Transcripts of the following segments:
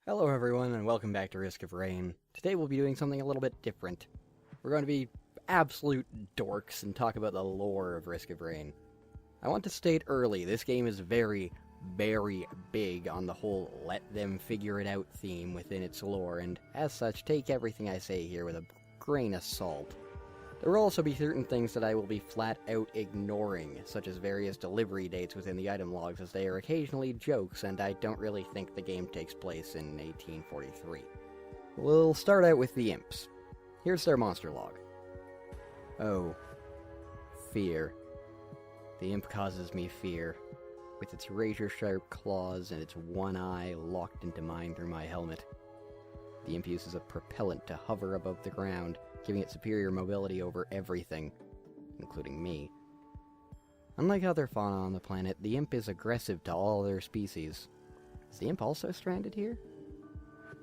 Hello everyone, and welcome back to Risk of Rain. Today we'll be doing something a little bit different. We're going to be absolute dorks and talk about the lore of Risk of Rain. I want to state early, this game is very, very big on the whole let them figure it out theme within its lore, and as such, take everything I say here with a grain of salt. There will also be certain things that I will be flat out ignoring, such as various delivery dates within the item logs, as they are occasionally jokes, and I don't really think the game takes place in 1843. We'll start out with the Imps. Here's their monster log. Oh. Fear. The Imp causes me fear. With its razor-sharp claws and its one eye locked into mine through my helmet. The Imp uses a propellant to hover above the ground, giving it superior mobility over everything, including me. Unlike other fauna on the planet, the Imp is aggressive to all other species. Is the Imp also stranded here?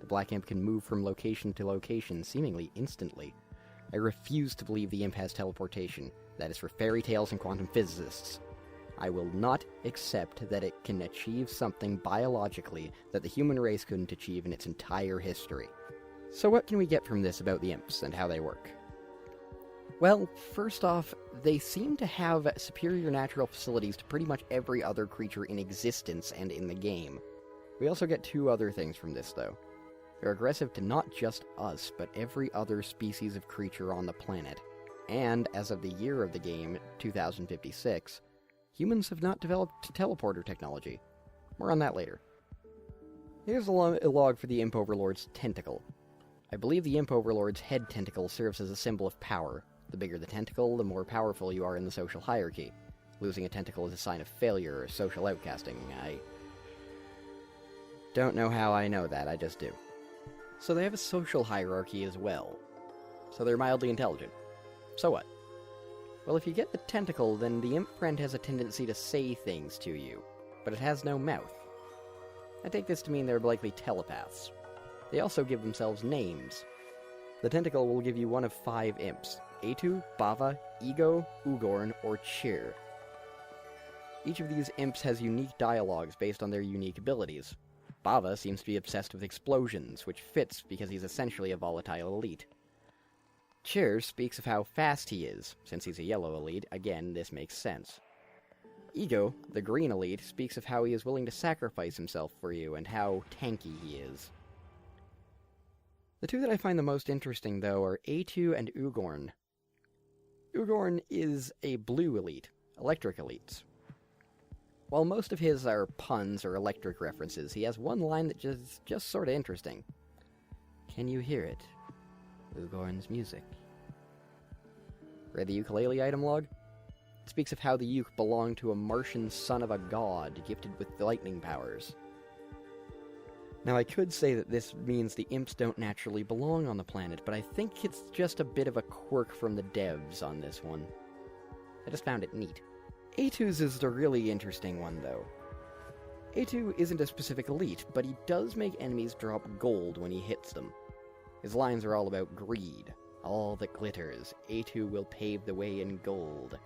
The Black Imp can move from location to location seemingly instantly. I refuse to believe the Imp has teleportation. That is for fairy tales and quantum physicists. I will not accept that it can achieve something biologically that the human race couldn't achieve in its entire history. So what can we get from this about the Imps and how they work? Well, first off, they seem to have superior natural facilities to pretty much every other creature in existence and in the game. We also get two other things from this, though. They're aggressive to not just us, but every other species of creature on the planet. And, as of the year of the game, 2056, humans have not developed teleporter technology. More on that later. Here's a log for the Imp Overlord's tentacle. I believe the Imp Overlord's head tentacle serves as a symbol of power. The bigger the tentacle, the more powerful you are in the social hierarchy. Losing a tentacle is a sign of failure or social outcasting. I don't know how I know that, I just do. So they have a social hierarchy as well. So they're mildly intelligent. So what? Well, if you get the tentacle, then the Imp friend has a tendency to say things to you, but it has no mouth. I take this to mean they're likely telepaths. They also give themselves names. The tentacle will give you one of 5 imps: Atu, Bava, Ego, Ugorn, or Chir. Each of these imps has unique dialogues based on their unique abilities. Bava seems to be obsessed with explosions, which fits because he's essentially a volatile elite. Chir speaks of how fast he is. Since he's a yellow elite, again, this makes sense. Ego, the green elite, speaks of how he is willing to sacrifice himself for you and how tanky he is. The two that I find the most interesting, though, are Atu and Ugorn. Ugorn is a blue elite, electric elites. While most of his are puns or electric references, he has one line that is just sort of interesting. Can you hear it? Ugorn's music. Read the ukulele item log? It speaks of how the uke belonged to a Martian son of a god, gifted with lightning powers. Now, I could say that this means the imps don't naturally belong on the planet, but I think it's just a bit of a quirk from the devs on this one. I just found it neat. Atu's is the really interesting one, though. Atu isn't a specific elite, but he does make enemies drop gold when he hits them. His lines are all about greed. All that glitters, Atu will pave the way in gold.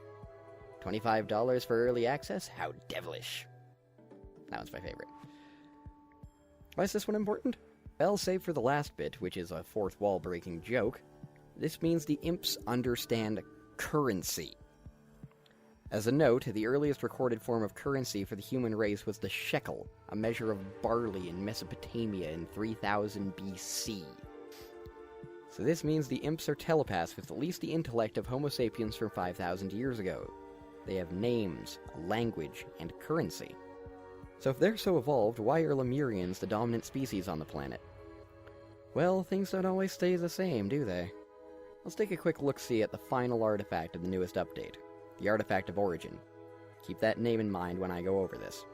$25 for early access? How devilish. That one's my favorite. Why is this one important? Well, save for the last bit, which is a fourth wall breaking joke, this means the imps understand currency. As a note, the earliest recorded form of currency for the human race was the shekel, a measure of barley in Mesopotamia in 3000 BC. So this means the imps are telepaths with at least the intellect of Homo sapiens from 5,000 years ago. They have names, a language, and currency. So if they're so evolved, why are Lemurians the dominant species on the planet? Well, things don't always stay the same, do they? Let's take a quick look-see at the final artifact of the newest update, the Artifact of Origin. Keep that name in mind when I go over this.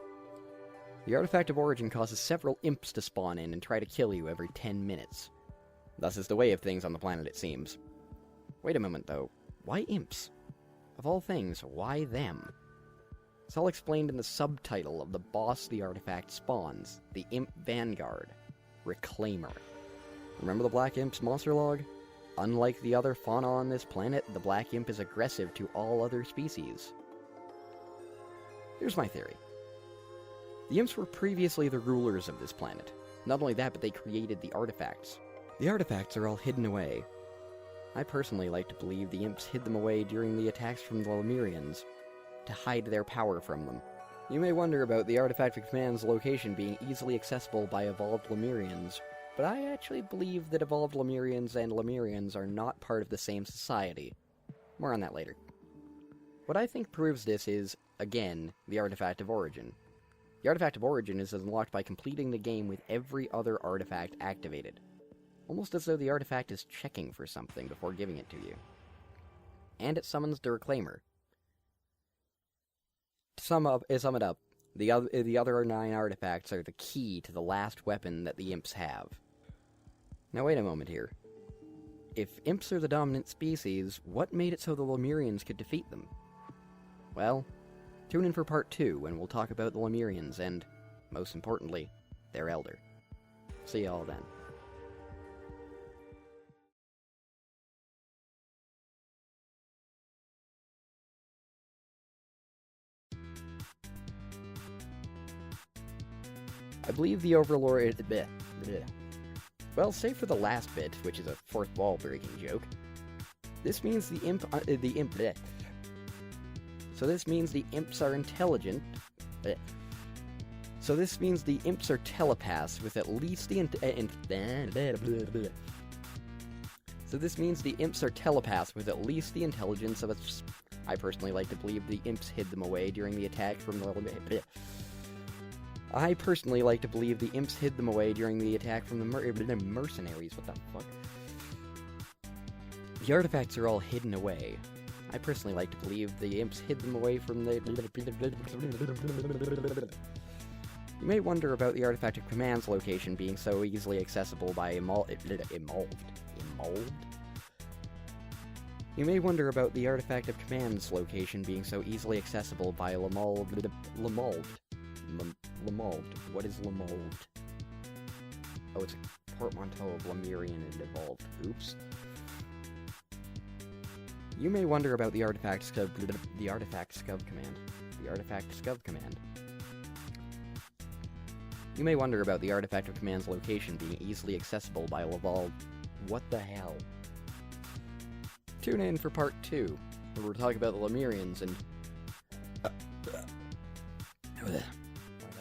The Artifact of Origin causes several imps to spawn in and try to kill you every 10 minutes. Thus is the way of things on the planet, it seems. Wait a moment, though. Why imps? Of all things, why them? It's all explained in the subtitle of the boss the artifact spawns, the Imp Vanguard, Reclaimer. Remember the Black Imp's monster log? Unlike the other fauna on this planet, the Black Imp is aggressive to all other species. Here's my theory. The Imps were previously the rulers of this planet. Not only that, but they created the artifacts. The artifacts are all hidden away. I personally like to believe the Imps hid them away during the attacks from the Lemurians, to hide their power from them. You may wonder about the Artifact of Command's location being easily accessible by evolved Lemurians, but I actually believe that evolved Lemurians and Lemurians are not part of the same society. More on that later. What I think proves this is, again, the Artifact of Origin. The Artifact of Origin is unlocked by completing the game with every other artifact activated. Almost as though the artifact is checking for something before giving it to you. And it summons the Reclaimer. To sum it up, the other 9 artifacts are the key to the last weapon that the Imps have. Now wait a moment here. If Imps are the dominant species, what made it so the Lemurians could defeat them? Well, tune in for part 2 when we'll talk about the Lemurians and, most importantly, their Elder. See y'all then. I believe the Overlord is bleh. Well, save for the last bit, which is a fourth wall-breaking joke. This means the bleh. So this means the Imps are intelligent. Bleh. So this means the Imps are telepaths with at least the So this means the Imps are telepaths with at least the intelligence of a. I personally like to believe the Imps hid them away during the attack from the. Bleh. I personally like to believe the Imps hid them away during the attack from the mercenaries. What the fuck? The artifacts are all hidden away. I personally like to believe the Imps hid them away from the. You may wonder about the Artifact of Command's location being so easily accessible by evolved? You may wonder about the Artifact of Command's location being so easily accessible by Lemold. What is Lemold? Oh, it's a portmanteau of Lemurian and evolved. Oops. You may wonder about the Artifact Scov command. The Artifact Scov command. You may wonder about the Artifact of Command's location being easily accessible by evolved. What the hell? Tune in for part 2, where we're talking about the Lemurians and. I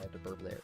had to burp there.